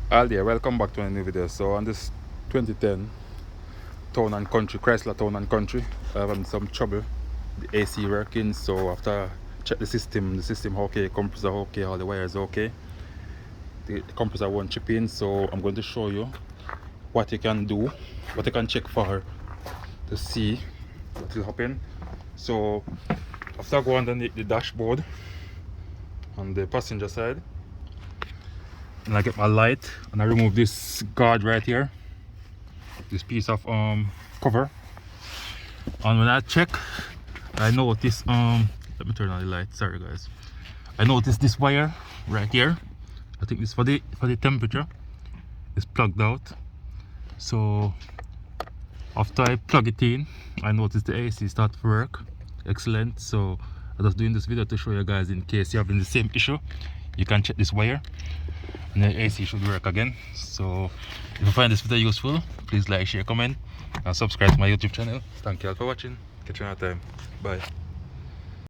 All there, welcome back to a new video. So on this 2010 Town and Country, Chrysler Town and Country, I have some trouble. The AC working, so after check the system okay, compressor okay, all the wires okay. The compressor won't chip in, so I'm going to show you what you can do, what you can check for to see what will happen. So after I go underneath the dashboard on the passenger side, and I get my light and I remove this guard right here, this piece of cover, and when I check I notice let me turn on the light, sorry guys. I notice this wire right here, I think this for the temperature, is plugged out. So after I plug it in, I notice the AC start to work. Excellent. So I'm just doing this video to show you guys, in case you're having the same issue, you can check this wire and the AC should work again. So if you find this video useful, please like, share, comment and subscribe to my YouTube channel. Thank you all for watching. Catch you another time. Bye.